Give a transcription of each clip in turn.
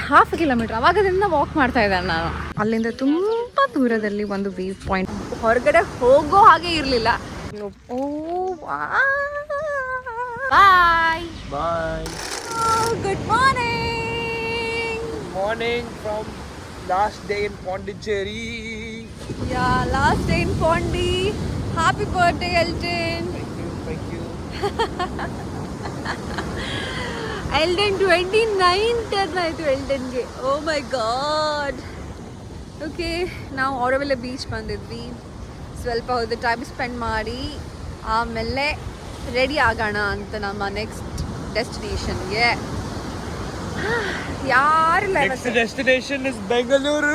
Half kilometre ಅವಾಗದಿಂದ walk ಮಾಡ್ತಾ ಇದ್ದಾನೆ ನಾನು. ಅಲ್ಲಿಂದ ತುಂಬ ದೂರದಲ್ಲಿ ಒಂದು ವ್ಯೂ ಪಾಯಿಂಟ್, ಹೊರಗಡೆ ಹೋಗೋ ಹಾಗೆ ಇರಲಿಲ್ಲ. Oh bye bye. Good morning. Morning from last day in Pondicherry. Yeah, last day in Pondi. Happy birthday, Elton. Thank you. Elton 29 turn ಆಯಿತು ಎಲ್ಟನ್ಗೆ. ಓ ಮೈ ಗಾಡ್. ಓಕೆ, ನಾವು ಆರೋವಿಲ್ ಬೀಚ್ ಬಂದಿದ್ವಿ. ಸ್ವಲ್ಪ ಹೊತ್ತು ಟೈಮ್ ಸ್ಪೆಂಡ್ ಮಾಡಿ ಆಮೇಲೆ ರೆಡಿ ಆಗೋಣ ಅಂತ ನಮ್ಮ ನೆಕ್ಸ್ಟ್ ಡೆಸ್ಟಿನೇಷನ್ಗೆ. ಯಾರಿಲ್ಲ Next destination is Banglore.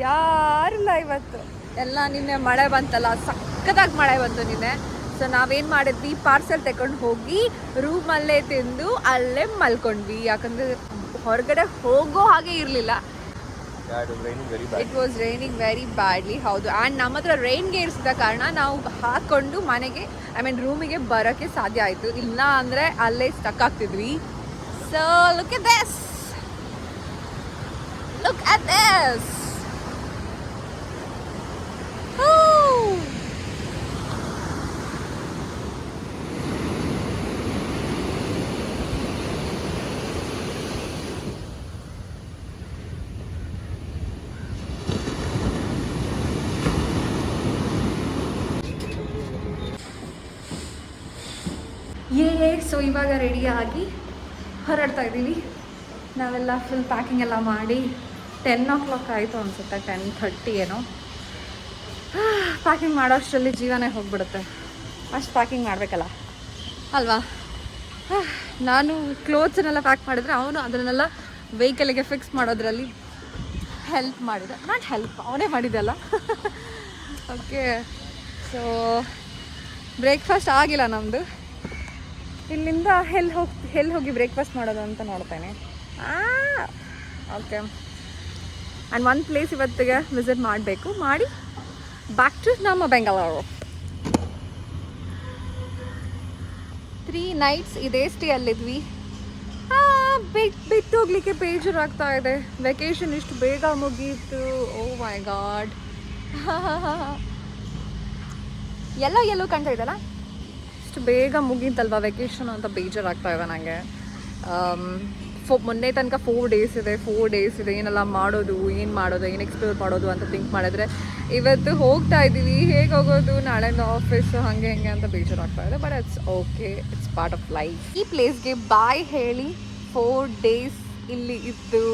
ಯಾರಿಲ್ಲ ಇವತ್ತು. ಎಲ್ಲ ನಿನ್ನೆ ಮಳೆ ಬಂತಲ್ಲ, ಸಕ್ಕತ್ತಾಗಿ ಮಳೆ ಬಂತು ನಿನ್ನೆ. ಸೊ ನಾವೇನು ಮಾಡಿದ್ವಿ, ಪಾರ್ಸೆಲ್ ತಗೊಂಡು ಹೋಗಿ ರೂಮಲ್ಲೇ ತಿಂದು ಅಲ್ಲೇ ಮಲ್ಕೊಂಡ್ವಿ. ಯಾಕಂದರೆ ಹೊರಗಡೆ ಹೋಗೋ ಹಾಗೆ ಇರಲಿಲ್ಲ. It was raining very badly. ಹೌದು. ಆ್ಯಂಡ್ ನಮ್ಮ ಹತ್ರ ರೈನ್ ಗೇರ್ಸ್ ಇದ್ದ ಕಾರಣ ನಾವು ಹಾಕ್ಕೊಂಡು ಮನೆಗೆ ರೂಮಿಗೆ ಬರೋಕ್ಕೆ ಸಾಧ್ಯ ಆಯಿತು. ಇಲ್ಲ ಅಂದರೆ ಅಲ್ಲೇ ಸ್ಟಕ್ ಆಗ್ತಿದ್ವಿ. So look at this. Look at this. So ಇವಾಗ ರೆಡಿಯಾಗಿ ಹೊರಡ್ತಾ ಇದ್ದೀವಿ. ನಾವೆಲ್ಲ ಫುಲ್ ಪ್ಯಾಕಿಂಗ್ ಎಲ್ಲ ಮಾಡಿ 10 o'clock ಆಯಿತು ಅನಿಸುತ್ತೆ, 10:30 ಏನೋ. ಪ್ಯಾಕಿಂಗ್ ಮಾಡೋ ಅಷ್ಟರಲ್ಲಿ ಜೀವನೇ ಹೋಗ್ಬಿಡುತ್ತೆ. ಅಷ್ಟು ಪ್ಯಾಕಿಂಗ್ ಮಾಡಬೇಕಲ್ಲ ಅಲ್ವಾ. ನಾನು ಕ್ಲೋತ್ಸನ್ನೆಲ್ಲ ಪ್ಯಾಕ್ ಮಾಡಿದ್ರೆ ಅವನು ಅದನ್ನೆಲ್ಲ ವೆಹಿಕಲಿಗೆ ಫಿಕ್ಸ್ ಮಾಡೋದ್ರಲ್ಲಿ ಹೆಲ್ಪ್ ಮಾಡಿದ. ನಾಟ್ ಹೆಲ್ಪ್, ಅವನೇ ಮಾಡಿದ್ದಲ್ಲ. ಓಕೆ, ಸೊ ಬ್ರೇಕ್ಫಾಸ್ಟ್ ಆಗಿಲ್ಲ ನಮ್ಮದು. ಇಲ್ಲಿಂದ ಎಲ್ಲಿ ಹೋಗಿ ಬ್ರೇಕ್ಫಾಸ್ಟ್ ಮಾಡೋದು ಅಂತ ನೋಡ್ತೇನೆ. ಓಕೆ, ಆ್ಯಂಡ್ ಒಂದು ಪ್ಲೇಸ್ ಇವತ್ತಿಗೆ ವಿಸಿಟ್ ಮಾಡಬೇಕು, ಮಾಡಿ ಬ್ಯಾಕ್ ಟು ನಮ್ಮ ಬೆಂಗಳೂರು. 3 nights ಇದೇ ಸ್ಟೇ ಅಲ್ಲಿದ್ವಿ. ಬಿಟ್ಟು ಹೋಗ್ಲಿಕ್ಕೆ ಬೇಜಾರಾಗ್ತಾ ಇದೆ. ವೆಕೇಶನ್ ಇಷ್ಟು ಬೇಗ ಮುಗೀತು. ಓ ಮೈ ಗಾಡ್. ಎಲ್ಲೋ ಕಾಣ್ತಾ ಇದೆಯಲ್ಲ, ಇಷ್ಟು ಬೇಗ ಮುಗೀತಲ್ವ ವೆಕೇಶನ್ ಅಂತ ಬೇಜಾರಾಗ್ತಾ ಇದೆ ನನಗೆ. ಮೊನ್ನೆ ತನಕ 4 days ಇದೆ. ಏನೆಲ್ಲ ಮಾಡೋದು, ಏನು ಎಕ್ಸ್ಪ್ಲೋರ್ ಮಾಡೋದು ಅಂತ ಥಿಂಕ್ ಮಾಡಿದ್ರೆ ಇವತ್ತು ಹೋಗ್ತಾ ಇದ್ದೀವಿ. ಹೇಗೆ ಹೋಗೋದು, ನಾಳೆಯಿಂದ ಆಫೀಸು, ಹಾಗೆ ಹಿಂಗೆ ಅಂತ ಬೇಜಾರಾಗ್ತಾ ಇದೆ. But it's okay, it's part of life. ಈ ಪ್ಲೇಸ್ಗೆ ಬಾಯ್ ಹೇಳಿ 4 days ಇಲ್ಲಿ ಇದ್ದು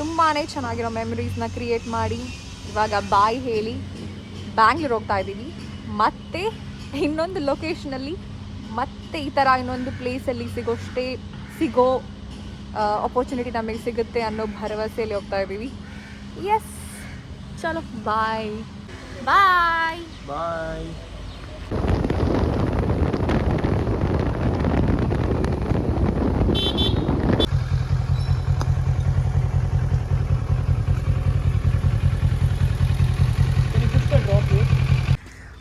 ತುಂಬಾ ಚೆನ್ನಾಗಿರೋ ಮೆಮರೀಸ್ನ ಕ್ರಿಯೇಟ್ ಮಾಡಿ ಇವಾಗ ಬಾಯ್ ಹೇಳಿ ಬ್ಯಾಂಗ್ಳೂರ್ ಹೋಗ್ತಾ ಇದ್ದೀವಿ. ಮತ್ತು ಇನ್ನೊಂದು ಲೊಕೇಶನಲ್ಲಿ ಮತ್ತೆ ಈ ಥರ ಇನ್ನೊಂದು ಪ್ಲೇಸಲ್ಲಿ ಸಿಗೋ ಅಪರ್ಚುನಿಟಿ ನಮಗೆ ಸಿಗುತ್ತೆ ಅನ್ನೋ ಭರವಸೆಯಲ್ಲಿ ಹೋಗ್ತಾ ಇದ್ದೀವಿ. ಎಸ್, ಚಲೋ ಬಾಯ್ ಬಾಯ್ ಬಾಯ್.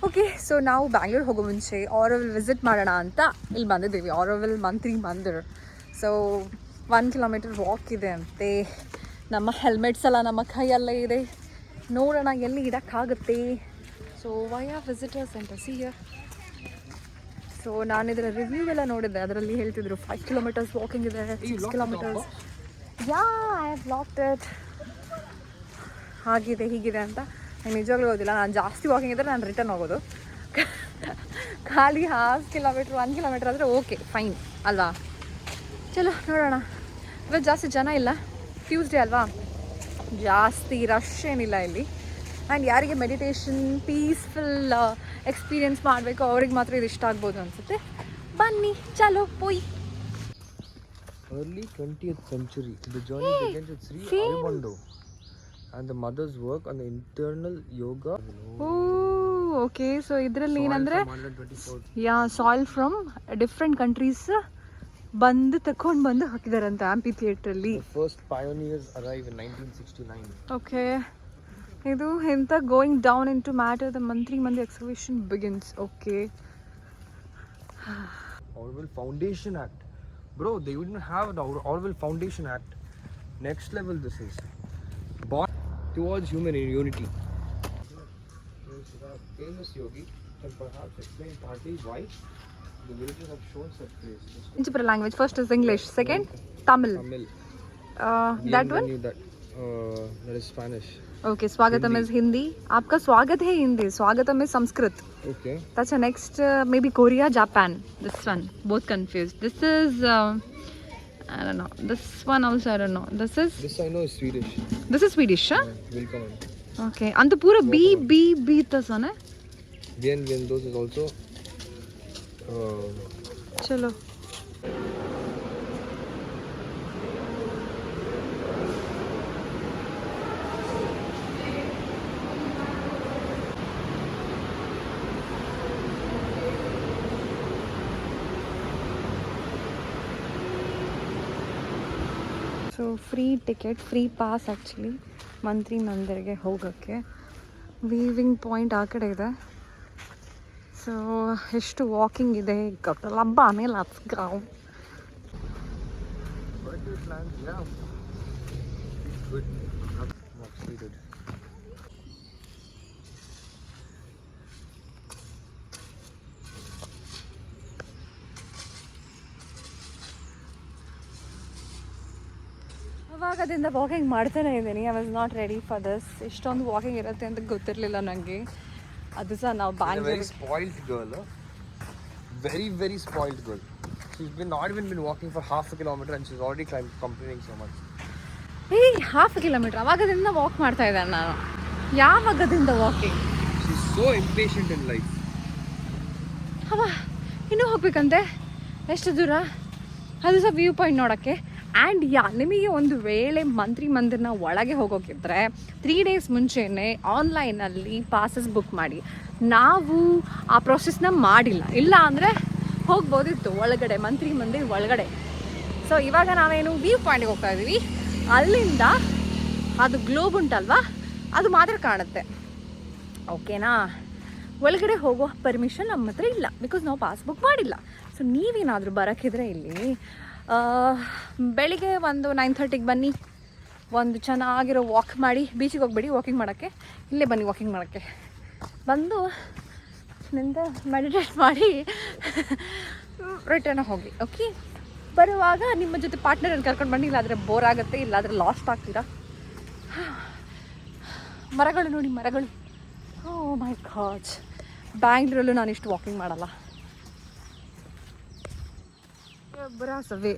ಓಕೆ, ಸೊ ನಾವು ಬ್ಯಾಂಗ್ಳೂರ್ ಹೋಗೋ ಮುಂಚೆ ಆರೋವಿಲ್ ವಿಸಿಟ್ ಮಾಡೋಣ ಅಂತ ಇಲ್ಲಿ ಬಂದಿದ್ದೀವಿ. ಆರೋವಿಲ್ ಮಂತ್ರಿ ಮಂದಿರ್. ಸೊ 1 kilometer ವಾಕ್ ಇದೆ ಅಂತೆ. ನಮ್ಮ ಹೆಲ್ಮೆಟ್ಸ್ ಎಲ್ಲ ನಮ್ಮ ಕೈಯಲ್ಲೇ ಇದೆ. ನೋಡೋಣ ಎಲ್ಲಿ ಇಡೋಕ್ಕಾಗುತ್ತೆ. So via visitor centre see here. So ನಾನು ಇದರ ರಿವ್ಯೂ ಎಲ್ಲ ನೋಡಿದ್ದೆ, ಅದರಲ್ಲಿ ಹೇಳ್ತಿದ್ರು 5 kilometers ವಾಕಿಂಗ್ ಇದೆ, 6 kilometers. Yeah, I have locked it. ಹಾಗಿದೆ ಹೀಗಿದೆ ಅಂತ ನಂಗೆ ನಿಜವಾಗ್ಲೂ ಓದಿಲ್ಲ. ನಾನು ಜಾಸ್ತಿ ವಾಕಿಂಗ್ ಇದ್ದರೆ ನಾನು ರಿಟರ್ನ್ ಹೋಗೋದು. ಖಾಲಿ 1/2 kilometer 1 kilometer ಆದರೆ ಓಕೆ, ಫೈನ್ ಅಲ್ವಾ. ಚಲೋ ನೋಡೋಣ. ಇವತ್ತು ಜಾಸ್ತಿ ಜನ ಇಲ್ಲ, ಟ್ಯೂಸ್ಡೇ ಅಲ್ವಾ, ಜಾಸ್ತಿ ರಶ್ ಏನಿಲ್ಲ ಇಲ್ಲಿ. ಆ್ಯಂಡ್ ಯಾರಿಗೆ ಮೆಡಿಟೇಷನ್, ಪೀಸ್ಫುಲ್ ಎಕ್ಸ್ಪೀರಿಯನ್ಸ್ ಮಾಡಬೇಕು ಅವ್ರಿಗೆ ಮಾತ್ರ ಇದು ಇಷ್ಟ ಆಗ್ಬೋದು ಅನಿಸುತ್ತೆ. ಬನ್ನಿ, ಚಲೋ ಪೋಯ್. Early 20th century, the journey begins with Sri Aurobindo and the mother's work on the internal yoga. Okay, so ಇದರಲ್ಲಿ ಏನಂದರೆ ಸಾಯಿಲ್ ಫ್ರಮ್ ಡಿಫ್ರೆಂಟ್ ಕಂಟ್ರೀಸ್ ತಗೊಂಡು ಬಂದು ಹಾಕಿದಾರಂತೆ ಆಂಪಿ ಥಿಯೇಟ್ರಲ್ಲಿ. First pioneers arrive in 1969. Okay, ಇದು ಎಂತ going down into matter the ಮಂತ್ರಿ excavation begins. Okay, Auroville Foundation Act Bro, they wouldn't have the Auroville Foundation Act. Next level this is. Born towards human unity. The famous yogi can perhaps explain partly why the villagers have shown such grace. Principal language. First is English. Second, Tamil. Tamil. That one? That is Spanish. Okay, Swagatam is Hindi. आपका स्वागत है Hindi. Swagatam is Sanskrit. Okay. That's the next, maybe Korea, Japan. This one, both confused. This is, I don't know. This one also, I don't know. This This I know is Swedish. is Swedish, huh? Welcome. Okay. And the pura B tas one hai. Bien, those is also. Chalo. So free ticket, free pass actually ಮಂತ್ರಿ ಮಂದಿರ್ಗೆ ಹೋಗೋಕ್ಕೆ. Weaving point ಆ ಕಡೆ ಇದೆ. So ಎಷ್ಟು walking ಇದೆ ಗೊತ್ತಲ್ಲ. ಬಾನೆ let's go. Birthday plans, yeah. Good. Actually good. ಅವಾಗದಿಂದ walking ಮಾಡ್ತಾನೆ ಇದ್ದೀನಿ. I was not ready for this. ಇಷ್ಟೊಂದು ವಾಕಿಂಗ್ ಇರುತ್ತೆ ಅಂತ ಗೊತ್ತಿರಲಿಲ್ಲ ನನಗೆ. ಅದು ಸಹ ನಾವು Very spoiled girl. Very spoiled girl. She's not even been walking for half a kilometer and she's already complaining so much. Half kilometre ಅವಾಗದಿಂದ ವಾಕ್ ಮಾಡ್ತಾ ಇದ್ದಾನೆ ನಾನು. ಯಾವಾಗದಿಂದ walking? She's so impatient in life. ಇನ್ನೂ ಹೋಗ್ಬೇಕಂತೆ. ಎಷ್ಟು ದೂರ? ಅದು ಸಹ ವ್ಯೂ ಪಾಯಿಂಟ್ ನೋಡೋಕ್ಕೆ. ಆ್ಯಂಡ್ ನಿಮಗೆ ಒಂದು ವೇಳೆ ಮಂತ್ರಿ ಮಂದಿರ್ನ ಒಳಗೆ ಹೋಗೋಕ್ಕಿದ್ರೆ 3 days ಮುಂಚೆನೇ ಆನ್ಲೈನಲ್ಲಿ ಪಾಸಸ್ ಬುಕ್ ಮಾಡಿ. ನಾವು ಆ ಪ್ರೊಸೆಸ್ನ ಮಾಡಿಲ್ಲ. ಇಲ್ಲ ಅಂದರೆ ಹೋಗ್ಬೋದಿತ್ತು ಒಳಗಡೆ, ಮಂತ್ರಿ ಮಂದಿರ್ ಒಳಗಡೆ. ಸೊ ಇವಾಗ ನಾವೇನು ವ್ಯೂ ಪಾಯಿಂಟಿಗೆ ಹೋಗ್ತಾ ಇದ್ದೀವಿ. ಅಲ್ಲಿಂದ ಅದು ಗ್ಲೋಬ್ ಉಂಟಲ್ವಾ, ಅದು ಮಾತ್ರ ಕಾಣುತ್ತೆ. ಓಕೆನಾ? ಒಳಗಡೆ ಹೋಗೋ ಪರ್ಮಿಷನ್ ನಮ್ಮ ಹತ್ರ ಇಲ್ಲ, ಬಿಕಾಸ್ ನಾವು ಪಾಸ್ ಬುಕ್ ಮಾಡಿಲ್ಲ. ಸೊ ನೀವೇನಾದರೂ ಬರೋಕ್ಕಿದ್ರೆ ಇಲ್ಲಿ ಬೆಳಿಗ್ಗೆ ಒಂದು 9:30ಗೆ ಬನ್ನಿ. ಒಂದು ಚೆನ್ನಾಗಿರೋ ವಾಕ್ ಮಾಡಿ. ಬೀಚಿಗೆ ಹೋಗ್ಬೇಡಿ ವಾಕಿಂಗ್ ಮಾಡೋಕ್ಕೆ, ಇಲ್ಲೇ ಬನ್ನಿ ವಾಕಿಂಗ್ ಮಾಡೋಕ್ಕೆ. ಬಂದು ನಿಂದ ಮೆಡಿಟೇಟ್ ಮಾಡಿ ರಿಟರ್ನ್ ಹೋಗಿ. ಓಕೆ, ಬರುವಾಗ ನಿಮ್ಮ ಜೊತೆ ಪಾರ್ಟ್ನರನ್ನು ಕರ್ಕೊಂಡು ಬನ್ನಿ. ಇಲ್ಲಾದರೆ ಬೋರ್ ಆಗುತ್ತೆ, ಇಲ್ಲಾದರೆ ಲಾಸ್ಟ್ ಆಗ್ತೀರಾ. ಮರಗಳು ನೋಡಿ, ಮರಗಳು. ಓ ಮೈ ಗಾಡ್, ಬ್ಯಾಂಗ್ಳೂರಲ್ಲೂ ನಾನು ಇಷ್ಟು ವಾಕಿಂಗ್ ಮಾಡಲ್ಲ. ಬ್ರಾಸವೇ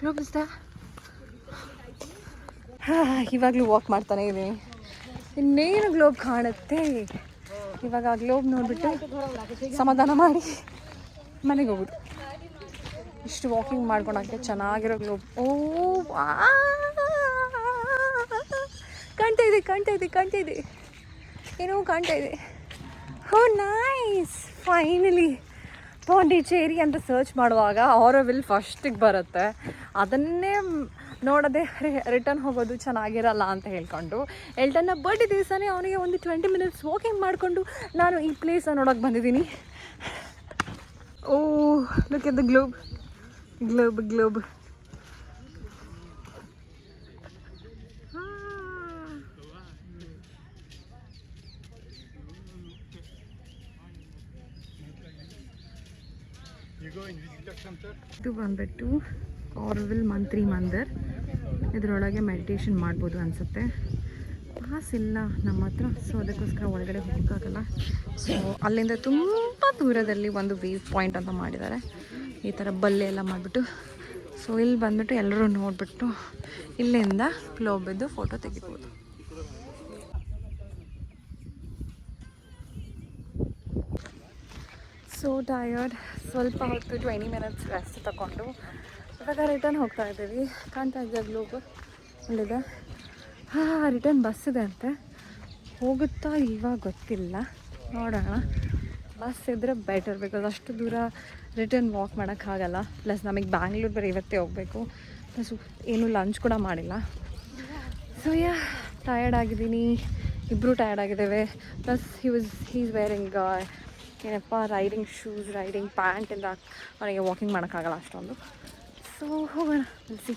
ಗ್ಲೋಬ್ ಇವಾಗಲೂ ವಾಕ್ ಮಾಡ್ತಾನೆ ಇದ್ದೀನಿ. ಇನ್ನೇನು ಗ್ಲೋಬ್ ಕಾಣುತ್ತೆ. ಇವಾಗ ಆ ಗ್ಲೋಬ್ ನೋಡಿಬಿಟ್ಟು ಸಮಾಧಾನ ಮಾಡಿ ಮನೆಗೆ ಹೋಗೋದು. ಇಷ್ಟು ವಾಕಿಂಗ್ ಮಾಡ್ಕೊಳಕ್ಕೆ ಚೆನ್ನಾಗಿರೋ ಗ್ಲೋಬ್. ಓ ಕಾಣ್ತಾ ಇದೆ ಏನೋ ಕಾಣ್ತಾ ಇದೆ. ಓ ನೈಸ್, ಫೈನಲಿ. ಪಾಂಡಿಚೇರಿ ಅಂತ ಸರ್ಚ್ ಮಾಡುವಾಗ ಆರೋವಿಲ್ ಫಸ್ಟಿಗೆ ಬರುತ್ತೆ. ಅದನ್ನೇ ನೋಡೋದೇ ರಿಟರ್ನ್ ಹೋಗೋದು ಚೆನ್ನಾಗಿರಲ್ಲ ಅಂತ ಹೇಳ್ಕೊಂಡು ಎಲ್ಟನ್ನ ಬರ್ಡೇ ದಿವಸನೇ ಅವನಿಗೆ ಒಂದು 20 minutes ವಾಕಿಂಗ್ ಮಾಡಿಕೊಂಡು ನಾನು ಈ ಪ್ಲೇಸ್ ನೋಡೋಕೆ ಬಂದಿದ್ದೀನಿ. ಓ ಲುಕ್ ಎಟ್ ದ ಗ್ಲೋಬ್. ಇದು ಬಂದ್ಬಿಟ್ಟು ಆರೋವಿಲ್ ಮಂತ್ರಿ ಮಂದಿರ್. ಇದರೊಳಗೆ ಮೆಡಿಟೇಷನ್ ಮಾಡ್ಬೋದು ಅನಿಸುತ್ತೆ. ಪಾಸ್ ಇಲ್ಲ ನಮ್ಮ ಹತ್ರ, ಸೊ ಅದಕ್ಕೋಸ್ಕರ ಒಳಗಡೆ ಹೋಗೋಕ್ಕಾಗಲ್ಲ. ಸೊ ಅಲ್ಲಿಂದ ತುಂಬ ದೂರದಲ್ಲಿ ಒಂದು ವ್ಯೂ ಪಾಯಿಂಟ್ ಅಂತ ಮಾಡಿದ್ದಾರೆ. ಈ ಥರ ಬಲ್ಲೆ ಎಲ್ಲ ಮಾಡಿಬಿಟ್ಟು, ಸೊ ಇಲ್ಲಿ ಬಂದ್ಬಿಟ್ಟು ಎಲ್ಲರೂ ನೋಡಿಬಿಟ್ಟು ಇಲ್ಲಿಂದ ಗ್ಲೋಬಿದ್ದು ಫೋಟೋ ತೆಗಿಬೋದು. So tired. ಸ್ವಲ್ಪ ಹೊತ್ತು 20 minutes ರೆಸ್ಟ್ ತಗೊಂಡು ಇವಾಗ ರಿಟರ್ನ್ ಹೋಗ್ತಾ ಇದ್ದೀವಿ. ಕಾಣ್ತಾ ಇದೆಯಾ ಗ್ಲೋಬ್? ಅಲ್ಲಿದೆ. ರಿಟರ್ನ್ ಬಸ್ ಇದೆ ಅಂತೆ. ಹೋಗುತ್ತಾ ಇಲ್ವಾ ಗೊತ್ತಿಲ್ಲ, ನೋಡೋಣ. ಬಸ್ ಇದ್ದರೆ ಬೆಟರ್, ಬಿಕಾಸ್ ಅಷ್ಟು ದೂರ ರಿಟರ್ನ್ ವಾಕ್ ಮಾಡೋಕ್ಕಾಗಲ್ಲ. ಪ್ಲಸ್ ನಮಗೆ ಬ್ಯಾಂಗ್ಳೂರು ಬರೀ ಇವತ್ತೇ ಹೋಗಬೇಕು. ಪ್ಲಸ್ ಏನೂ ಲಂಚ್ ಕೂಡ ಮಾಡಿಲ್ಲ. ಸೊ ಟಯರ್ಡ್ ಆಗಿದ್ದೀನಿ. ಇಬ್ಬರು ಟಯರ್ಡ್ ಆಗಿದ್ದೇವೆ. ಪ್ಲಸ್ ಈಸ್ ವೇರಿಂಗ್ ಏನಪ್ಪ ರೈಡಿಂಗ್ ಶೂಸ್, ರೈಡಿಂಗ್ ಪ್ಯಾಂಟ್ ಇಂದ ಅವನಿಗೆ ವಾಕಿಂಗ್ ಮಾಡೋಕ್ಕಾಗಲ್ಲ ಅಷ್ಟೊಂದು. ಸೊ ಹೋಗೋಣ, ಸಿ.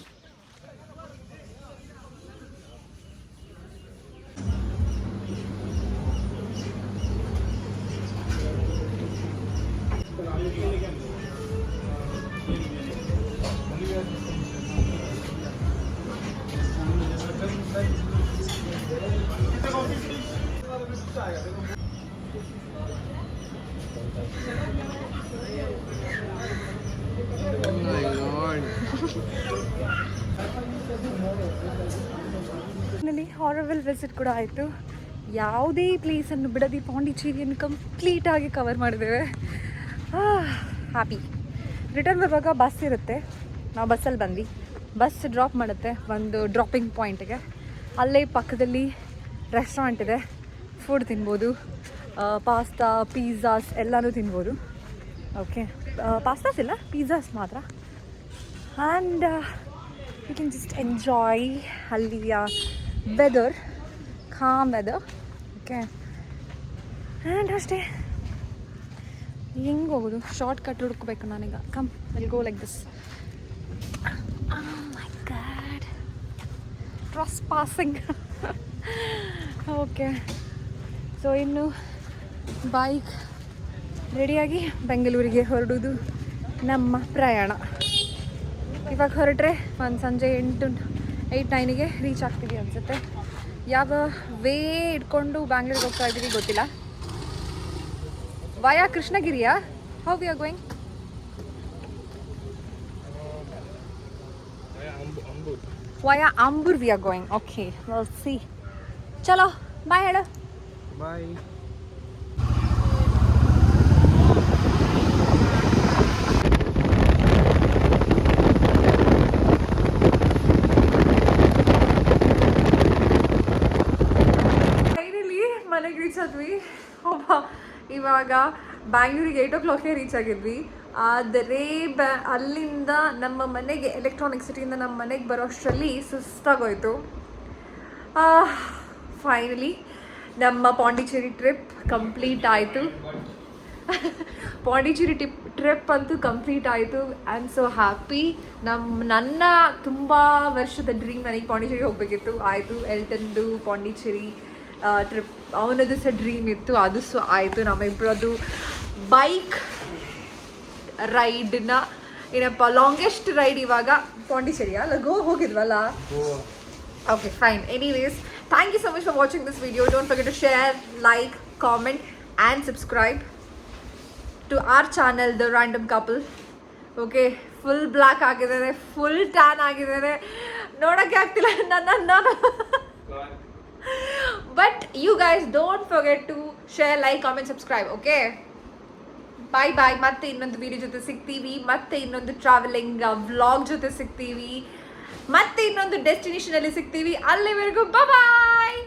ಆರೋವಿಲ್ ವಿಸಿಟ್ ಕೂಡ ಆಯಿತು. ಯಾವುದೇ ಪ್ಲೇಸನ್ನು ಬಿಡದೆ ಪಾಂಡಿಚೇರಿಯನ್ನು ಕಂಪ್ಲೀಟಾಗಿ ಕವರ್ ಮಾಡಿದ್ದೇವೆ. ಹ್ಯಾಪಿ. ರಿಟರ್ನ್ ಬರುವಾಗ ಬಸ್ ಇರುತ್ತೆ, ನಾವು ಬಸ್ಸಲ್ಲಿ ಬಂದ್ವಿ. ಬಸ್ ಡ್ರಾಪ್ ಮಾಡುತ್ತೆ ಒಂದು ಡ್ರಾಪಿಂಗ್ ಪಾಯಿಂಟಿಗೆ. ಅಲ್ಲೇ ಪಕ್ಕದಲ್ಲಿ ರೆಸ್ಟೋರೆಂಟ್ ಇದೆ, ಫುಡ್ ತಿನ್ಬೋದು. ಪಾಸ್ತಾ, ಪಿಜ್ಜಾಸ್ ಎಲ್ಲನೂ ತಿನ್ಬೋದು. ಓಕೆ, ಪಾಸ್ತಾಸ್ ಇಲ್ಲ, ಪಿಜ್ಜಾಸ್ ಮಾತ್ರ. And you can just enjoy ಅಲ್ಲಿಯ weather, calm weather. Okay, and ಅಷ್ಟೇ. ಹೆಂಗೆ ಹೋಗೋದು? ಶಾರ್ಟ್ ಕಟ್ ಹುಡ್ಕೋಬೇಕು ನಾನೀಗ. Come, will go like this. My god, cross passing. Okay, so ಇನ್ನು ಬೈಕ್ ರೆಡಿಯಾಗಿ ಬೆಂಗಳೂರಿಗೆ ಹೊರಡೋದು ನಮ್ಮ ಪ್ರಯಾಣ. ಇವಾಗ ಹೊರಟ್ರೆ ಒಂದು ಸಂಜೆ 8-9ಗೆ ರೀಚ್ ಆಗ್ತೀವಿ ಅನಿಸುತ್ತೆ. ಯಾವ ವೇ ಇಟ್ಕೊಂಡು ಬ್ಯಾಂಗ್ಳೂರಿಗೆ ಹೋಗ್ತಾ ಇದ್ದೀವಿ ಗೊತ್ತಿಲ್ಲ. ವಯಾ ಕೃಷ್ಣಗಿರಿಯಾ? How we are going? Via Ambur we are going. Okay, will see. ಚಲೋ, ಬಾಯ್ ಹೇಳು. ಬಾಯ್. ಮನೆಗೆ ರೀಚ್ ಆದ್ವಿ. ಇವಾಗ ಬ್ಯಾಂಗ್ಳೂರಿಗೆ 8 o'clockಗೆ ರೀಚ್ ಆಗಿದ್ವಿ. ಆದರೆ ಅಲ್ಲಿಂದ ನಮ್ಮ ಮನೆಗೆ, ಎಲೆಕ್ಟ್ರಾನಿಕ್ ಸಿಟಿಯಿಂದ ನಮ್ಮ ಮನೆಗೆ ಬರೋ ಅಷ್ಟರಲ್ಲಿ ಸುಸ್ತಾಗೋಯ್ತು. ಫೈನಲಿ ನಮ್ಮ ಪಾಂಡಿಚೇರಿ ಟ್ರಿಪ್ ಕಂಪ್ಲೀಟ್ ಆಯಿತು. ಪಾಂಡಿಚೇರಿ ಟ್ರಿಪ್ ಅಂತೂ ಕಂಪ್ಲೀಟ್ ಆಯಿತು. I am so happy. ನನ್ನ ತುಂಬ ವರ್ಷದ ಡ್ರೀಮ್, ನನಗೆ ಪಾಂಡಿಚೇರಿ ಹೋಗಬೇಕಿತ್ತು, ಆಯಿತು. ಎಲ್ಟನ್ದು ಪಾಂಡಿಚೇರಿ ಟ್ರಿಪ್ ಅವನದು ಸಹ ಡ್ರೀಮ್ ಇತ್ತು, ಅದು ಸಹ ಆಯಿತು. ನಮ್ಮಿಬ್ಬರದ್ದು ಬೈಕ್ ರೈಡ್ನ ಏನಪ್ಪ ಲಾಂಗೆಸ್ಟ್ ರೈಡ್ ಇವಾಗ ಪಾಂಡಿಚೇರಿ ಅಲ್ಲ, ಹೋಗಿದ್ವಲ್ಲ. Okay, fine. Anyways, thank you so much for watching this video. Don't forget to share, like, comment and subscribe to our channel the random couple. Okay, full black ಆಗಿದ್ದಾರೆ, full tan ಆಗಿದ್ದಾರೆ, ನೋಡೋಕ್ಕೆ ಆಗ್ತಿಲ್ಲ ನಾನು. But you guys don't forget to share, like, comment, subscribe. Okay, bye bye. ಮತ್ತೆ ಇನ್ನೊಂದು video ಜೊತೆ ಸಿಗ್ತೀವಿ, ಮತ್ತೆ ಇನ್ನೊಂದು ಟ್ರಾವೆಲಿಂಗ್ ವ್ಲಾಗ್ ಜೊತೆ ಸಿಗ್ತೀವಿ, ಮತ್ತೆ ಇನ್ನೊಂದು ಡೆಸ್ಟಿನೇಷನ್ ಅಲ್ಲಿ ಸಿಗ್ತೀವಿ. ಅಲ್ಲಿವರೆಗೂ ಬಾಯ್.